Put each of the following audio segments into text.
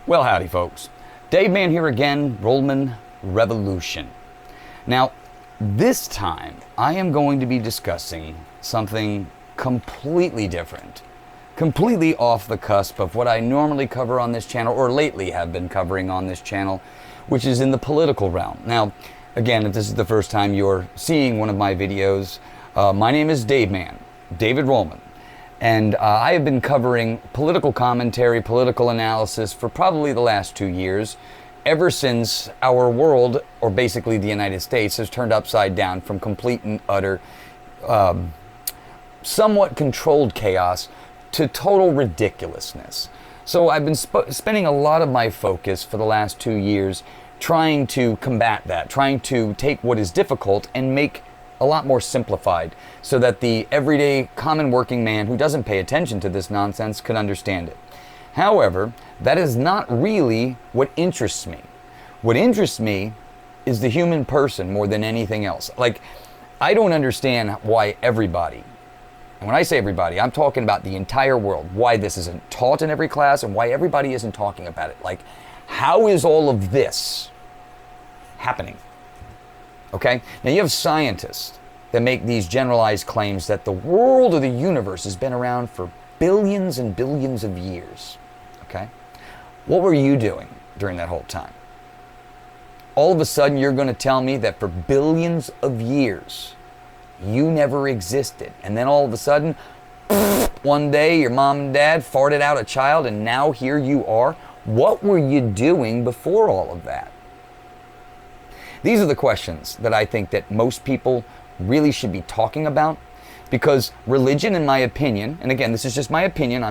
Well, howdy folks. DaveMan here again, Rollman Revolution. Now, this time I am going to be discussing something completely different, completely off the cusp of what I normally cover on this channel, or lately have been covering on this channel, which is in the political realm. Now, again, if this is the first time you're seeing one of my videos, my name is DaveMan, David Rollman. And I have been covering political commentary, political analysis for probably the last 2 years, ever since our world, or basically the United States, has turned upside down from complete and utter, somewhat controlled chaos to total ridiculousness. So I've been spending a lot of my focus for the last 2 years trying to combat that, trying to take what is difficult and make a lot more simplified so that the everyday common working man who doesn't pay attention to this nonsense can understand it. However, that is not really what interests me. What interests me is the human person more than anything else. Like, I don't understand why everybody, and when I say everybody, I'm talking about the entire world, why this isn't taught in every class and why everybody isn't talking about it. Like, how is all of this happening? Okay? Now you have scientists that make these generalized claims that the world or the universe has been around for billions and billions of years. Okay? What were you doing during that whole time? All of a sudden you're going to tell me that for billions of years you never existed, and then all of a sudden one day your mom and dad farted out a child and now here you are? What were you doing before all of that? These are the questions that I think that most people really should be talking about, because religion, in my opinion, and again, this is just my opinion,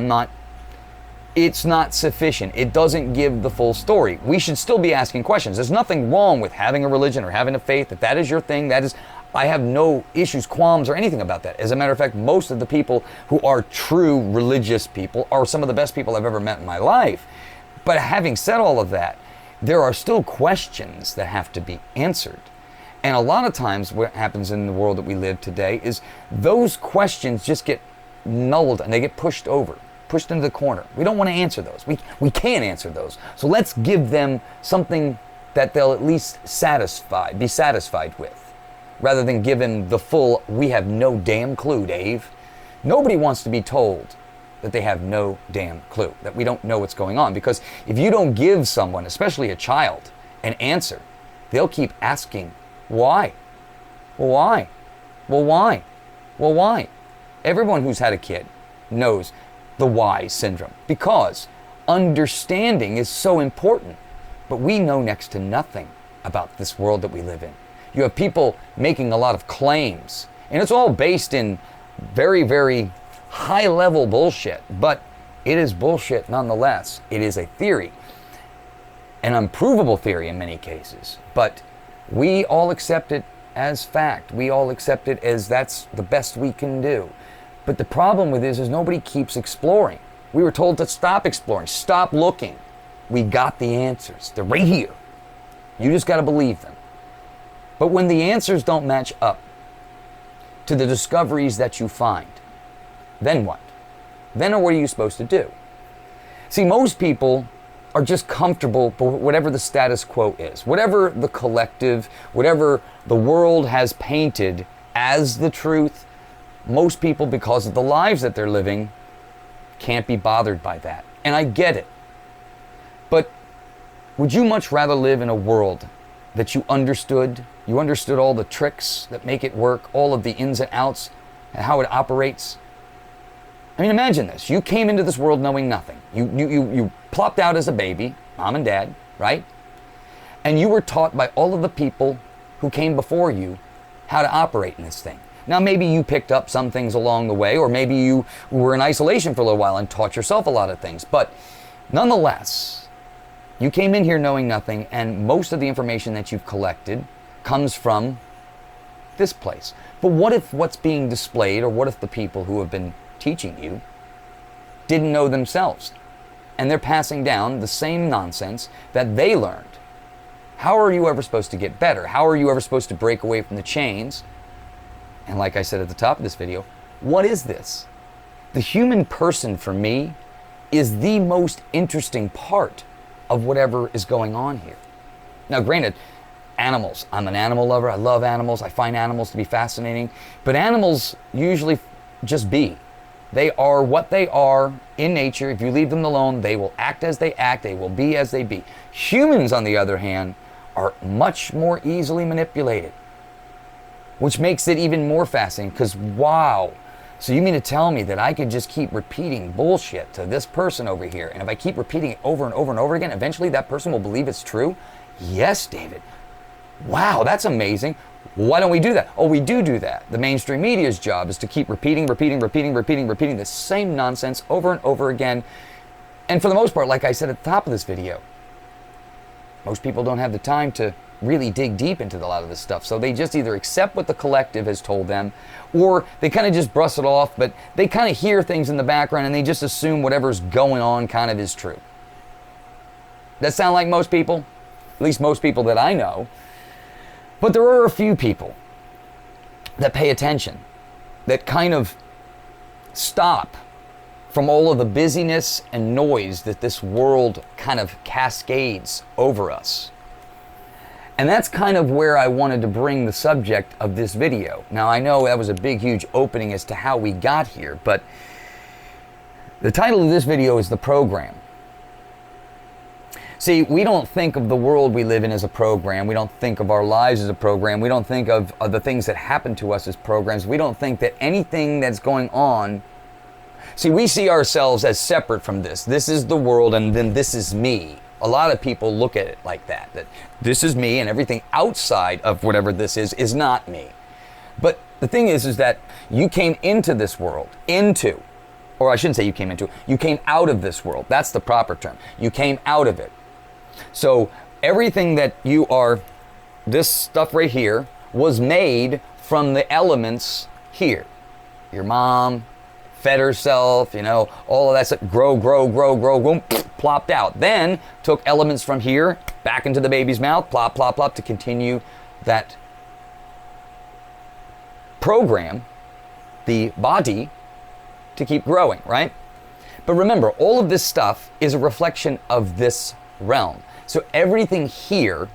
it's not sufficient. It doesn't give the full story. We should still be asking questions. There's nothing wrong with having a religion or having a faith. If that is your thing, I have no issues, qualms, or anything about that. As a matter of fact, most of the people who are true religious people are some of the best people I've ever met in my life. But having said all of that, there are still questions that have to be answered. And a lot of times what happens in the world that we live today is those questions just get nulled and they get pushed into the corner. We don't want to answer those. We can't answer those. So let's give them something that they'll at least be satisfied with, rather than give them the full, we have no damn clue, Dave. Nobody wants to be told that they have no damn clue, that we don't know what's going on. Because if you don't give someone, especially a child, an answer, they'll keep asking, why? Well, why? Well, why? Well, why? Everyone who's had a kid knows the why syndrome, because understanding is so important. But we know next to nothing about this world that we live in. You have people making a lot of claims, and it's all based in very, very high-level bullshit, but it is bullshit nonetheless. It is a theory, an unprovable theory in many cases, but we all accept it as fact. We all accept it as that's the best we can do. But the problem with this is nobody keeps exploring. We were told to stop exploring, stop looking. We got the answers. They're right here. You just got to believe them. But when the answers don't match up to the discoveries that you find, then what? Then what are you supposed to do? See, most people are just comfortable with whatever the status quo is, whatever the collective, whatever the world has painted as the truth. Most people, because of the lives that they're living, can't be bothered by that. And I get it. But would you much rather live in a world that you understood all the tricks that make it work, all of the ins and outs, and how it operates? I mean, imagine this. You came into this world knowing nothing. You plopped out as a baby, mom and dad, right? And you were taught by all of the people who came before you how to operate in this thing. Now, maybe you picked up some things along the way, or maybe you were in isolation for a little while and taught yourself a lot of things. But nonetheless, you came in here knowing nothing, and most of the information that you've collected comes from this place. But what if what's being displayed, or what if the people who have been teaching you didn't know themselves, and they're passing down the same nonsense that they learned? How are you ever supposed to get better? How are you ever supposed to break away from the chains? And like I said at the top of this video, what is this? The human person, for me, is the most interesting part. of whatever is going on here. Now, granted, animals. I'm an animal lover. I love animals. I find animals to be fascinating. But animals usually just be. They are what they are in nature. If you leave them alone, they will act as they act. They will be as they be. Humans, on the other hand, are much more easily manipulated, which makes it even more fascinating because, wow. So you mean to tell me that I could just keep repeating bullshit to this person over here, and if I keep repeating it over and over and over again, eventually that person will believe it's true? Yes, David. Wow, that's amazing. Why don't we do that? Oh, we do that. The mainstream media's job is to keep repeating the same nonsense over and over again. And for the most part, like I said at the top of this video, most people don't have the time to really dig deep into a lot of this stuff. So they just either accept what the collective has told them, or they kind of just brush it off, but they kind of hear things in the background and they just assume whatever's going on kind of is true. That sound like most people? At least most people that I know. But there are a few people that pay attention, that kind of stop from all of the busyness and noise that this world kind of cascades over us. And that's kind of where I wanted to bring the subject of this video. Now, I know that was a big, huge opening as to how we got here, but the title of this video is The Program. See, we don't think of the world we live in as a program. We don't think of our lives as a program. We don't think of the things that happen to us as programs. We don't think that anything that's going on... See, we see ourselves as separate from this. This is the world and then this is me. A lot of people look at it like that this is me and everything outside of whatever this is not me. But the thing is that you came into this world, or I shouldn't say you came into it, you came out of this world. That's the proper term. You came out of it. So everything that you are, this stuff right here, was made from the elements here. Your mom fed herself, all of that stuff, grow, boom, plopped out. Then took elements from here, back into the baby's mouth, plop, to continue that program, the body, to keep growing, right? But remember, all of this stuff is a reflection of this realm. So everything here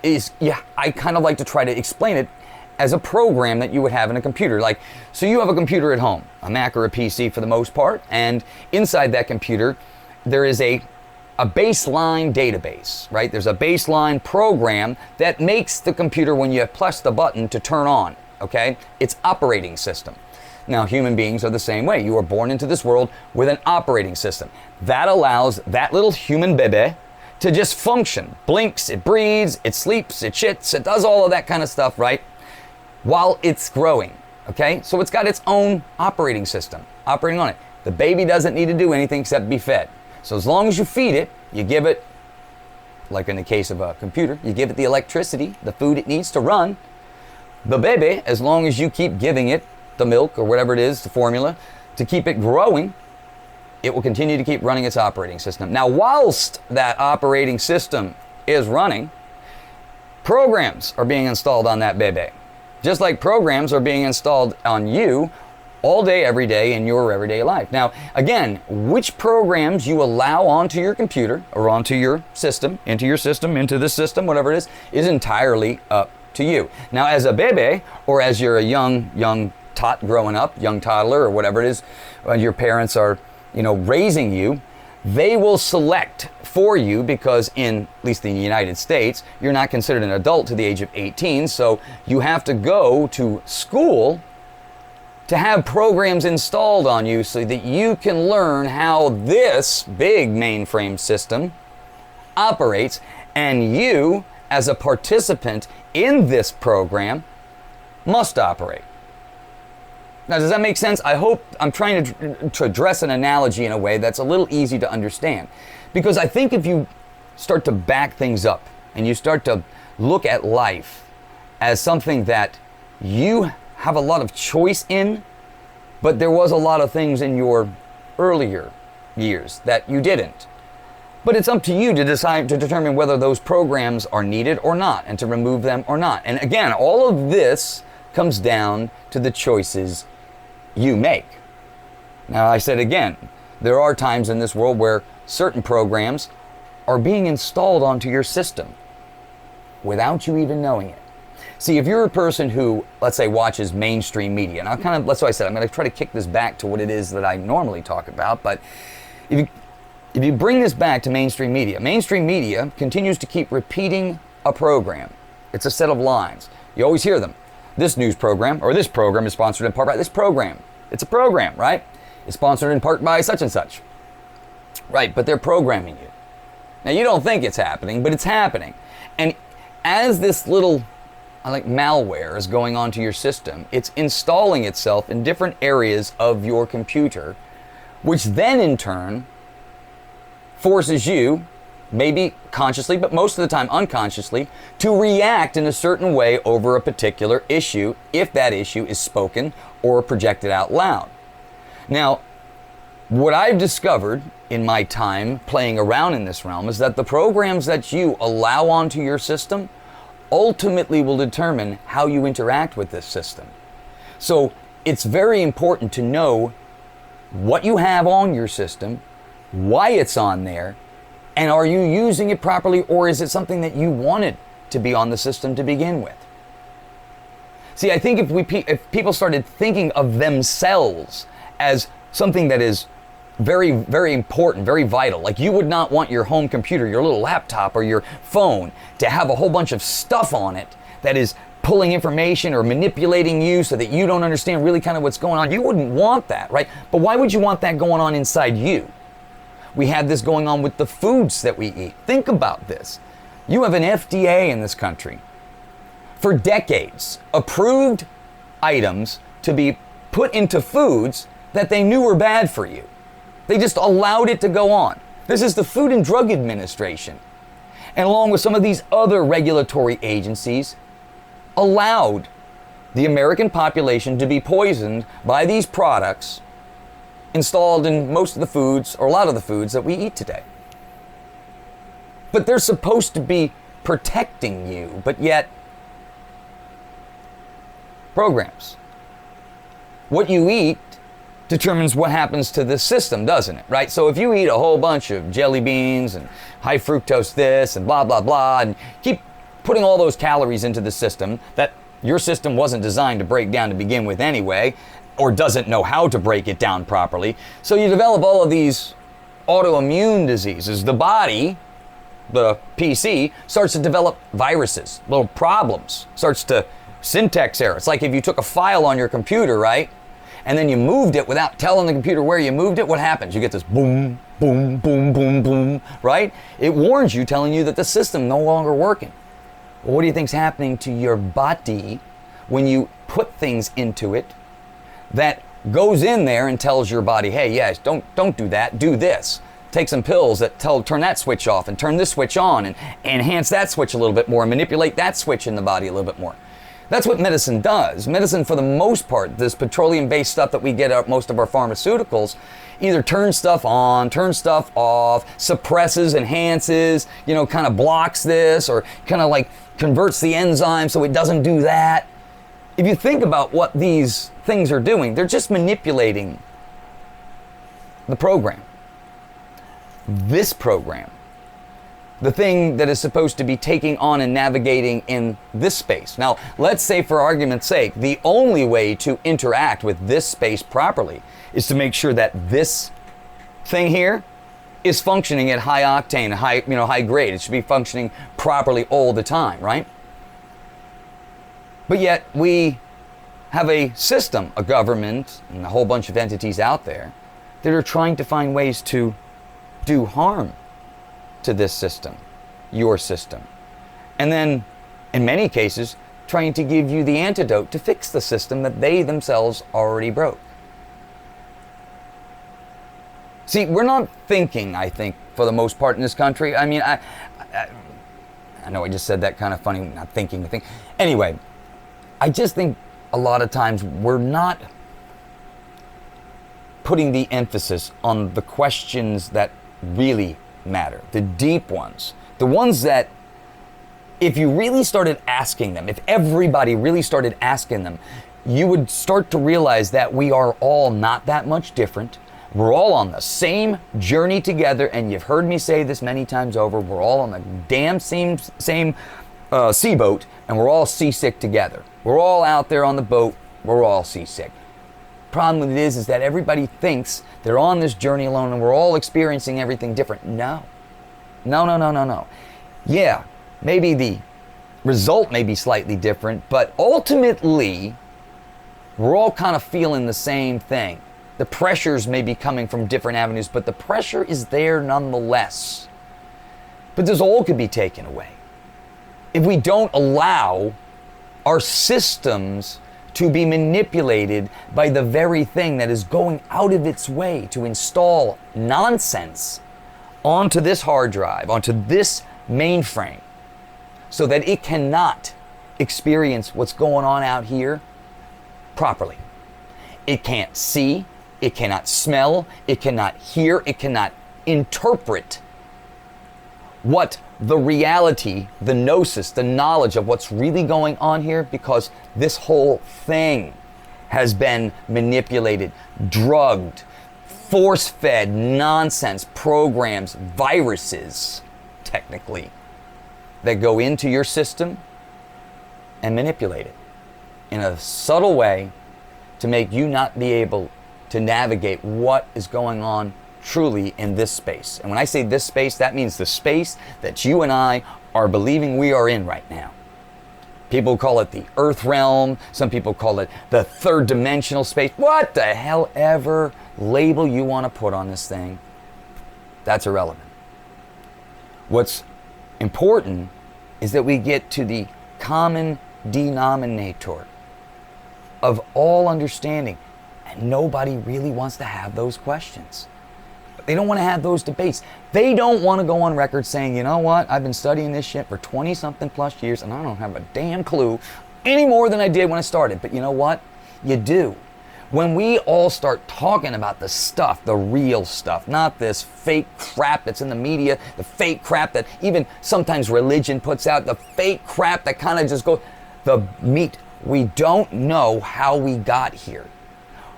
is, I kind of like to try to explain it as a program that you would have in a computer. So you have a computer at home, a Mac or a PC for the most part, and inside that computer, there is a baseline database, right? There's a baseline program that makes the computer, when you press the button, to turn on, okay? It's operating system. Now, human beings are the same way. You are born into this world with an operating system. That allows that little human baby to just function. Blinks, it breathes, it sleeps, it shits, it does all of that kind of stuff, right? While it's growing, okay? So it's got its own operating system operating on it. The baby doesn't need to do anything except be fed. So as long as you feed it, you give it, like in the case of a computer, you give it the electricity, the food it needs to run. The baby, as long as you keep giving it the milk or whatever it is, the formula, to keep it growing, it will continue to keep running its operating system. Now, whilst that operating system is running, programs are being installed on that baby. Just like programs are being installed on you all day, every day in your everyday life. Now, again, which programs you allow onto your computer or onto your system, into this system, whatever it is entirely up to you. Now, as a baby, or as you're a young tot growing up, young toddler, or whatever it is, your parents are, raising you, they will select for you because at least in the United States, you're not considered an adult to the age of 18, so you have to go to school to have programs installed on you so that you can learn how this big mainframe system operates, and you, as a participant in this program, must operate. Now, does that make sense? I hope I'm trying to address an analogy in a way that's a little easy to understand. Because I think if you start to back things up and you start to look at life as something that you have a lot of choice in, but there was a lot of things in your earlier years that you didn't. But it's up to you to decide, to determine whether those programs are needed or not, and to remove them or not. And again, all of this comes down to the choices you make. Now, I said again, there are times in this world where certain programs are being installed onto your system without you even knowing it. See, if you're a person who, let's say, watches mainstream media, and that's why I said I'm going to try to kick this back to what it is that I normally talk about, but if you bring this back to mainstream media continues to keep repeating a program. It's a set of lines. You always hear them. This news program, or this program is sponsored in part by this program. It's a program, right? It's sponsored in part by such and such. Right, but they're programming you. Now, you don't think it's happening, but it's happening. And as this little malware is going onto your system, it's installing itself in different areas of your computer, which then in turn forces you, maybe consciously, but most of the time unconsciously, to react in a certain way over a particular issue if that issue is spoken or projected out loud. Now, what I've discovered in my time playing around in this realm is that the programs that you allow onto your system ultimately will determine how you interact with this system. So it's very important to know what you have on your system, why it's on there, and are you using it properly, or is it something that you wanted to be on the system to begin with? See, I think if people started thinking of themselves as something that is very, very important, very vital. Like, you would not want your home computer, your little laptop or your phone to have a whole bunch of stuff on it that is pulling information or manipulating you so that you don't understand really kind of what's going on. You wouldn't want that, right? But why would you want that going on inside you? We have this going on with the foods that we eat. Think about this. You have an FDA in this country for decades approved items to be put into foods that they knew were bad for you. They just allowed it to go on. This is the Food and Drug Administration. And along with some of these other regulatory agencies, allowed the American population to be poisoned by these products installed in most of the foods, or a lot of the foods that we eat today. But they're supposed to be protecting you, but yet programs. What you eat determines what happens to the system, doesn't it? Right? So if you eat a whole bunch of jelly beans and high fructose this and blah, blah, blah, and keep putting all those calories into the system that your system wasn't designed to break down to begin with anyway, or doesn't know how to break it down properly. So you develop all of these autoimmune diseases. The body, the PC, starts to develop viruses, little problems, starts to syntax error. It's like if you took a file on your computer, right? And then you moved it without telling the computer where you moved it, what happens? You get this boom, boom, boom, boom, boom, right? It warns you, telling you that the system no longer working. Well, what do you think's happening to your body when you put things into it that goes in there and tells your body, hey, yes, don't do that, do this. Take some pills that turn that switch off and turn this switch on and enhance that switch a little bit more and manipulate that switch in the body a little bit more. That's what medicine does. Medicine, for the most part, this petroleum-based stuff that we get out most of our pharmaceuticals, either turns stuff on, turns stuff off, suppresses, enhances, kind of blocks this, or kind of like converts the enzyme so it doesn't do that. If you think about what these things are doing, they're just manipulating the program. This program, the thing that is supposed to be taking on and navigating in this space. Now, let's say, for argument's sake, the only way to interact with this space properly is to make sure that this thing here is functioning at high octane, high grade. It should be functioning properly all the time, right? But yet we have a system, a government, and a whole bunch of entities out there that are trying to find ways to do harm to this system, your system. And then, in many cases, trying to give you the antidote to fix the system that they themselves already broke. See, we're not thinking, I think, for the most part in this country. I mean, I know I just said that kind of funny, not thinking. Anyway, I just think a lot of times we're not putting the emphasis on the questions that really matter, the deep ones, the ones that if you really started asking them, if everybody really started asking them, you would start to realize that we are all not that much different. We're all on the same journey together, and you've heard me say this many times over, we're all on the damn same seaboat, and we're all seasick together. We're all out there on the boat, we're all seasick. Problem with it is that everybody thinks they're on this journey alone and we're all experiencing everything different. No. Yeah, maybe the result may be slightly different, but ultimately, we're all kind of feeling the same thing. The pressures may be coming from different avenues, but the pressure is there nonetheless. But this all could be taken away if we don't allow our systems to be manipulated by the very thing that is going out of its way to install nonsense onto this hard drive, onto this mainframe, so that it cannot experience what's going on out here properly. It can't see, it cannot smell, it cannot hear, it cannot interpret what the reality, the gnosis, the knowledge of what's really going on here, because this whole thing has been manipulated, drugged, force-fed nonsense programs, viruses, technically, that go into your system and manipulate it in a subtle way to make you not be able to navigate what is going on truly in this space. And when I say this space, that means the space that you and I are believing we are in right now. People call it the earth realm. Some people call it the third dimensional space. What the hell ever label you want to put on this thing, that's irrelevant. What's important is that we get to the common denominator of all understanding. And nobody really wants to have those questions. They don't want to have those debates. They don't want to go on record saying, you know what, I've been studying this shit for 20-something plus years and I don't have a damn clue any more than I did when I started. But you know what? You do. When we all start talking about the stuff, the real stuff, not this fake crap that's in the media, the fake crap that even sometimes religion puts out, the fake crap that kind of just goes, the meat. We don't know how we got here.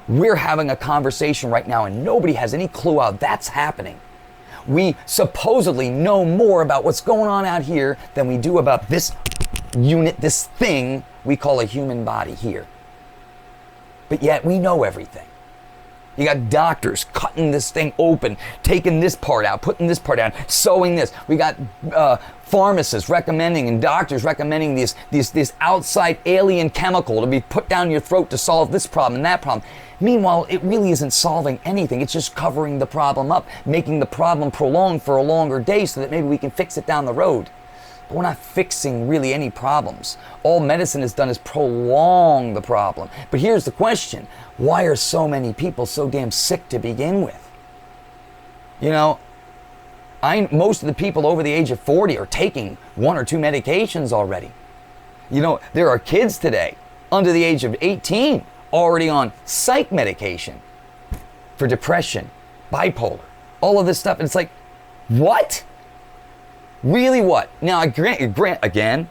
We're having a conversation right now and nobody has any clue how that's happening. We supposedly know more about what's going on out here than we do about this unit, this thing we call a human body here. But yet we know everything. You got doctors cutting this thing open, taking this part out, putting this part out, sewing this. We got pharmacists recommending and doctors recommending this outside alien chemical to be put down your throat to solve this problem and that problem. Meanwhile, it really isn't solving anything. It's just covering the problem up, making the problem prolonged for a longer day so that maybe we can fix it down the road. But we're not fixing really any problems. All medicine has done is prolong the problem. But here's the question. Why are so many people so damn sick to begin with? You know, most of the people over the age of 40 are taking 1 or 2 medications already. You know, there are kids today under the age of 18 already on psych medication for depression, bipolar, all of this stuff. And it's like, what? Really what? Now, I grant again,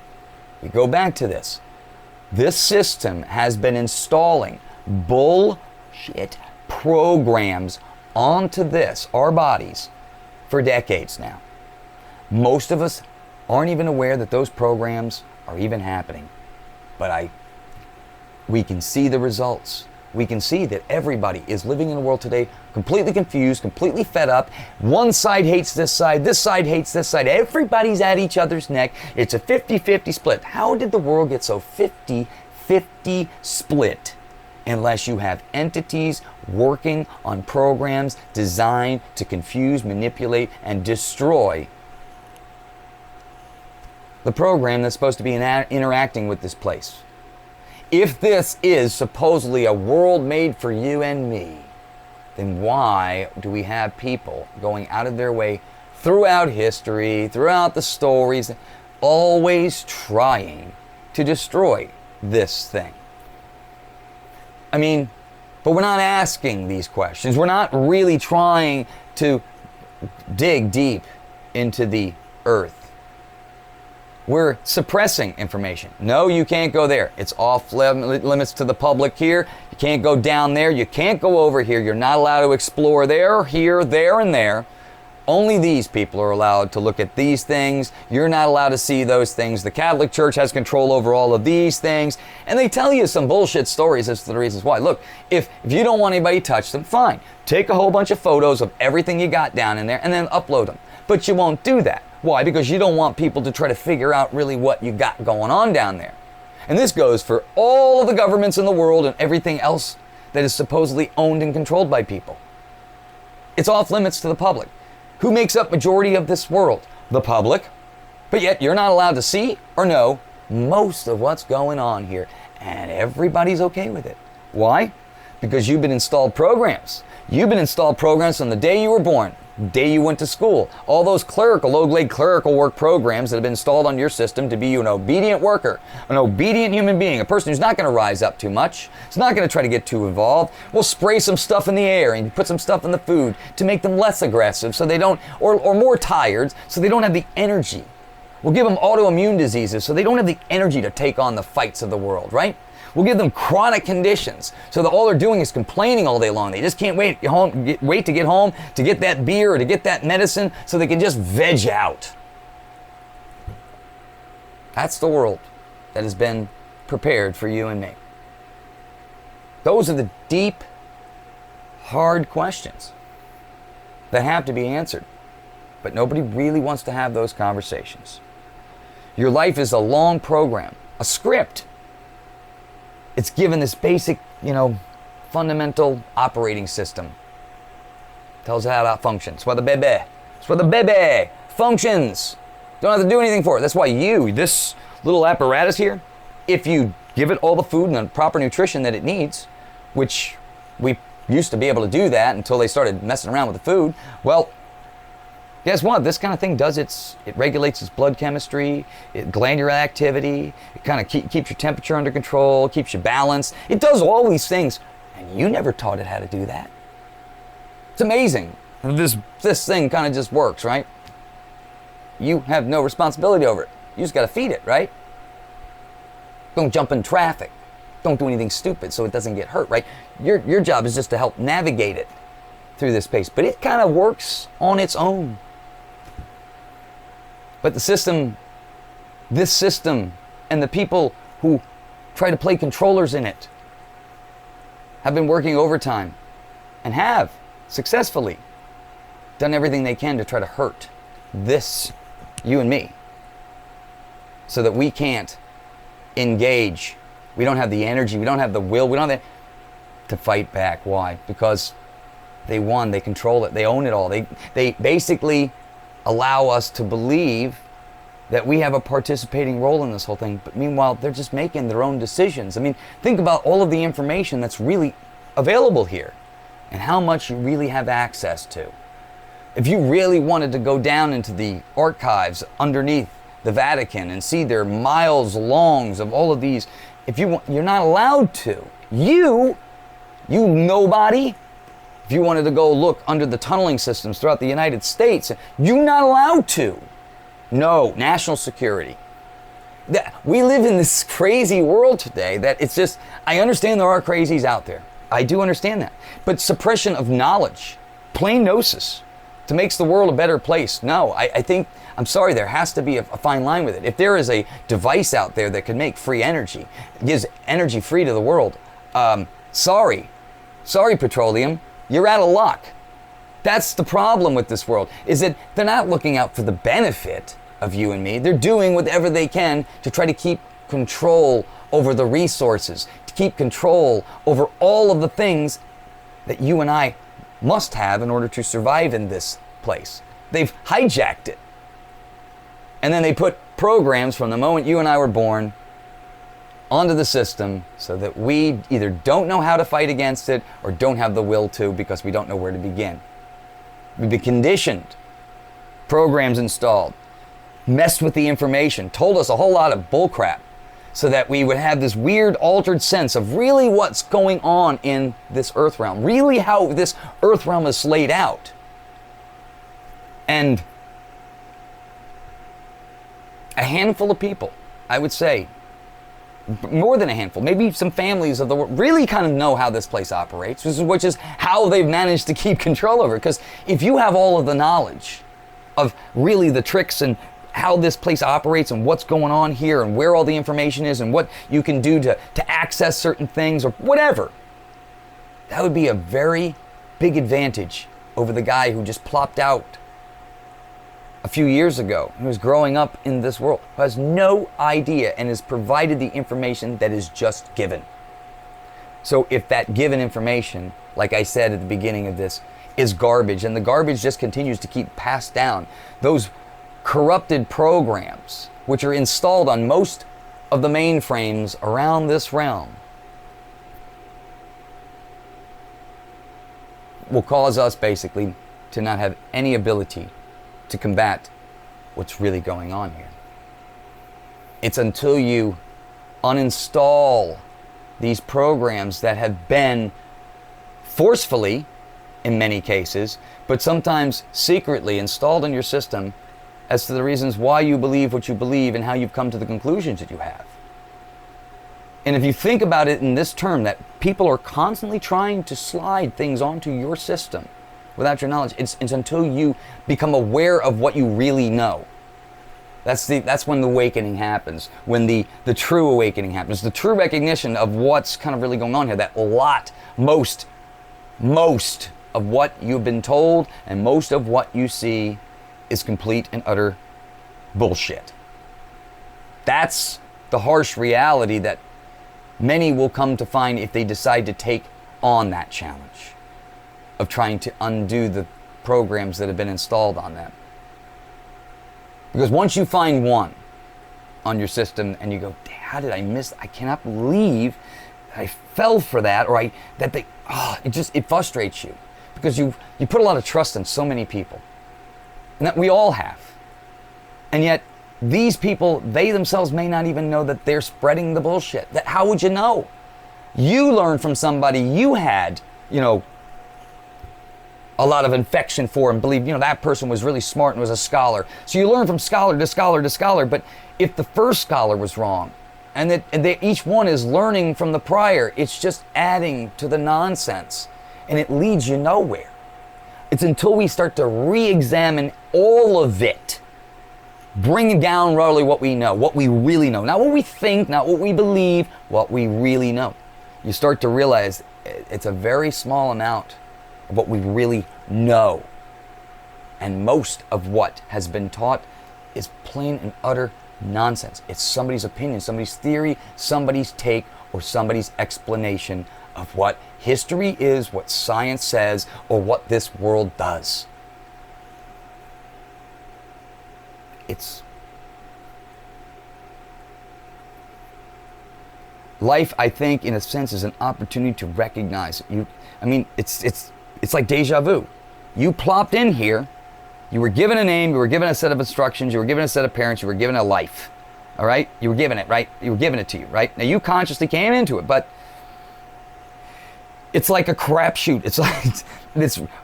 we go back to this. This system has been installing bullshit programs onto this, our bodies, for decades now. Most of us aren't even aware that those programs are even happening. But we can see the results. We can see that everybody is living in a world today completely confused, completely fed up. One side hates this side hates this side. Everybody's at each other's neck. It's a 50-50 split. How did the world get so 50-50 split? Unless you have entities working on programs designed to confuse, manipulate, and destroy the program that's supposed to be interacting with this place. If this is supposedly a world made for you and me, then why do we have people going out of their way throughout history, throughout the stories, always trying to destroy this thing? I mean, but we're not asking these questions. We're not really trying to dig deep into the earth. We're suppressing information. No, you can't go there. It's off limits to the public here. You can't go down there. You can't go over here. You're not allowed to explore there, here, there, and there. Only these people are allowed to look at these things. You're not allowed to see those things. The Catholic Church has control over all of these things. And they tell you some bullshit stories as to the reasons why. Look, if you don't want anybody to touch them, fine. Take a whole bunch of photos of everything you got down in there and then upload them. But you won't do that. Why? Because you don't want people to try to figure out really what you got going on down there. And this goes for all of the governments in the world and everything else that is supposedly owned and controlled by people. It's off limits to the public. Who makes up majority of this world? The public. But yet you're not allowed to see or know most of what's going on here. And everybody's okay with it. Why? Because you've been installed programs. You've been installed programs from the day you were born, the day you went to school. All those clerical, low-grade clerical work programs that have been installed on your system to be you an obedient worker, an obedient human being, a person who's not going to rise up too much, is not going to try to get too involved. We'll spray some stuff in the air and put some stuff in the food to make them less aggressive so they don't, or more tired so they don't have the energy. We'll give them autoimmune diseases so they don't have the energy to take on the fights of the world, right? We'll give them chronic conditions so that all they're doing is complaining all day long. They just can't wait to get home to get that beer or to get that medicine so they can just veg out. That's the world that has been prepared for you and me. Those are the deep, hard questions that have to be answered. But nobody really wants to have those conversations. Your life is a long program, a script. It's given this basic, fundamental operating system. Tells you how that functions. It's where the baby functions. Don't have to do anything for it. That's why this little apparatus here, if you give it all the food and the proper nutrition that it needs, which we used to be able to do that until they started messing around with the food, well, guess what? This kind of thing does it regulates its blood chemistry, glandular activity, it kind of keeps your temperature under control, keeps you balanced. It does all these things, and you never taught it how to do that. It's amazing. This thing kind of just works, right? You have no responsibility over it. You just got to feed it, right? Don't jump in traffic. Don't do anything stupid so it doesn't get hurt, right? Your job is just to help navigate it through this space, but it kind of works on its own. But this system, and the people who try to play controllers in it have been working overtime and have successfully done everything they can to try to hurt you and me, so that we can't engage. We don't have the energy, we don't have the will, we don't have to fight back. Why? Because they won, they control it, they own it all. They basically allow us to believe that we have a participating role in this whole thing, but meanwhile, they're just making their own decisions. I mean, think about all of the information that's really available here and how much you really have access to. If you really wanted to go down into the archives underneath the Vatican and see their miles longs of all of these, you're not allowed to. You nobody. If you wanted to go look under the tunneling systems throughout the United States, you're not allowed to. No, national security. We live in this crazy world today that it's just, I understand there are crazies out there. I do understand that. But suppression of knowledge, plain gnosis, to makes the world a better place. No, I think, I'm sorry, there has to be a fine line with it. If there is a device out there that can make free energy, gives energy free to the world, sorry, petroleum, you're out of luck. That's the problem with this world, is that they're not looking out for the benefit of you and me. They're doing whatever they can to try to keep control over the resources, to keep control over all of the things that you and I must have in order to survive in this place. They've hijacked it. And then they put programs from the moment you and I were born onto the system so that we either don't know how to fight against it or don't have the will to, because we don't know where to begin. We've been conditioned, programs installed, messed with the information, told us a whole lot of bullcrap so that we would have this weird altered sense of really what's going on in this earth realm, really how this earth realm is laid out. And a handful of people, I would say, more than a handful, maybe some families of the world really kind of know how this place operates, which is how they've managed to keep control over it. Because if you have all of the knowledge of really the tricks and how this place operates and what's going on here and where all the information is and what you can do to access certain things or whatever, that would be a very big advantage over the guy who just plopped out a few years ago, who was growing up in this world, who has no idea and is provided the information that is just given. So if that given information, like I said at the beginning of this, is garbage, and the garbage just continues to keep passed down, those corrupted programs, which are installed on most of the mainframes around this realm, will cause us basically to not have any ability to combat what's really going on here. It's until you uninstall these programs that have been forcefully, in many cases, but sometimes secretly installed in your system as to the reasons why you believe what you believe and how you've come to the conclusions that you have. And if you think about it in this term, that people are constantly trying to slide things onto your system without your knowledge, it's until you become aware of what you really know. That's when the awakening happens, when the true awakening happens, the true recognition of what's kind of really going on here, that most of what you've been told and most of what you see is complete and utter bullshit. That's the harsh reality that many will come to find if they decide to take on that challenge of trying to undo the programs that have been installed on them. Because once you find one on your system and you go, how did I miss? I cannot believe I fell for that, or it frustrates you because you put a lot of trust in so many people, and that we all have, and yet these people, they themselves may not even know that they're spreading the bullshit. That how would you know? You learned from somebody you had, a lot of affection for and believe, that person was really smart and was a scholar. So you learn from scholar to scholar to scholar. But if the first scholar was wrong, and each one is learning from the prior, it's just adding to the nonsense, and it leads you nowhere. It's until we start to re-examine all of it, bringing down really what we know, what we really know, not what we think, not what we believe, what we really know. You start to realize it's a very small amount of what we really know. And most of what has been taught is plain and utter nonsense. It's somebody's opinion, somebody's theory, somebody's take, or somebody's explanation of what history is, what science says, or what this world does. Life, I think, in a sense, is an opportunity to recognize it. It's like deja vu. You plopped in here, you were given a name, you were given a set of instructions, you were given a set of parents, you were given a life. All right? You were given it, right? You were given it to you, right? Now you consciously came into it, but it's like a crapshoot. It's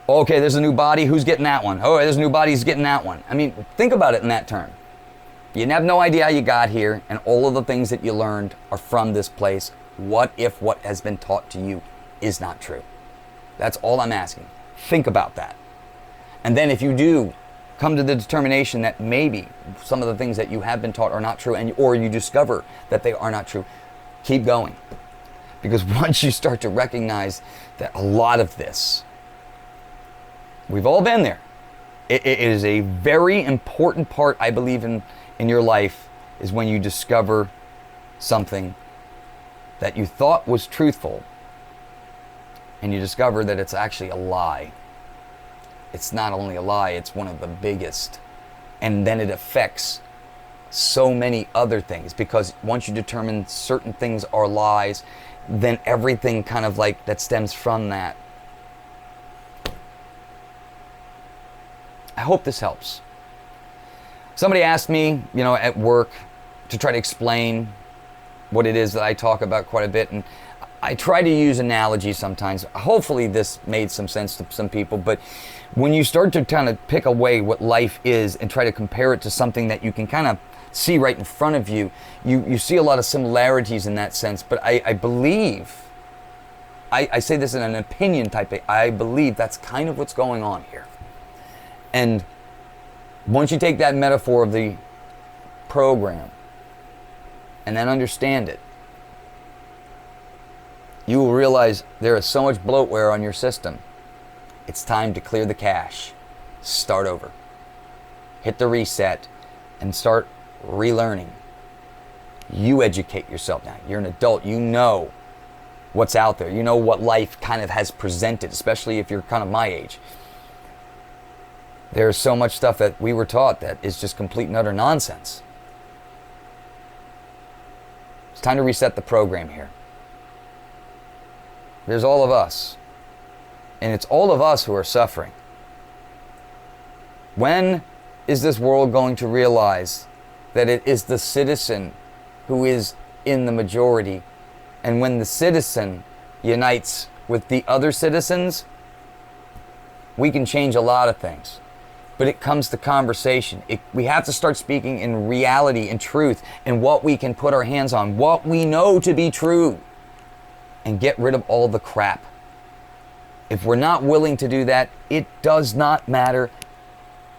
okay, there's a new body, who's getting that one? Oh, there's a new body, who's getting that one? Think about it in that term. You have no idea how you got here, and all of the things that you learned are from this place. What if what has been taught to you is not true? That's all I'm asking. Think about that. And then if you do come to the determination that maybe some of the things that you have been taught are not true, or you discover that they are not true, keep going. Because once you start to recognize that a lot of this, we've all been there. It is a very important part, I believe, in your life, is when you discover something that you thought was truthful, and you discover that it's actually a lie. It's not only a lie, it's one of the biggest. And then it affects so many other things, because once you determine certain things are lies, then everything kind of like that stems from that. I hope this helps. Somebody asked me, at work, to try to explain what it is that I talk about quite a bit, and I try to use analogies sometimes. Hopefully this made some sense to some people, but when you start to kind of pick away what life is and try to compare it to something that you can kind of see right in front of you. You see a lot of similarities in that sense, but I believe, I say this in an opinion type, I believe that's kind of what's going on here. And once you take that metaphor of the program and then understand it, you will realize there is so much bloatware on your system. It's time to clear the cache. Start over. Hit the reset and start relearning. You educate yourself now. You're an adult. You know what's out there. You know what life kind of has presented, especially if you're kind of my age. There's so much stuff that we were taught that is just complete and utter nonsense. It's time to reset the program here. There's all of us. And it's all of us who are suffering. When is this world going to realize that it is the citizen who is in the majority? And when the citizen unites with the other citizens, we can change a lot of things. But it comes to conversation. We have to start speaking in reality and truth and what we can put our hands on, what we know to be true, and get rid of all the crap. If we're not willing to do that, it does not matter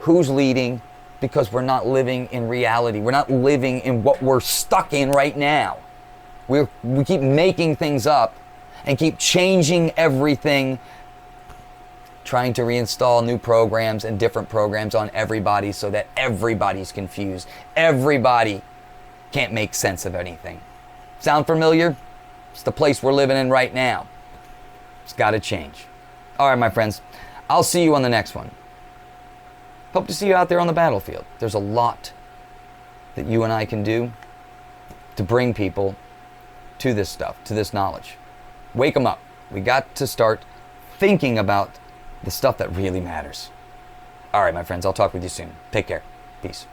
who's leading, because we're not living in reality. We're not living in what we're stuck in right now. We keep making things up and keep changing everything, trying to reinstall new programs and different programs on everybody so that everybody's confused. Everybody can't make sense of anything. Sound familiar? It's the place we're living in right now. It's got to change. All right, my friends, I'll see you on the next one. Hope to see you out there on the battlefield. There's a lot that you and I can do to bring people to this stuff, to this knowledge. Wake them up. We got to start thinking about the stuff that really matters. All right, my friends, I'll talk with you soon. Take care. Peace.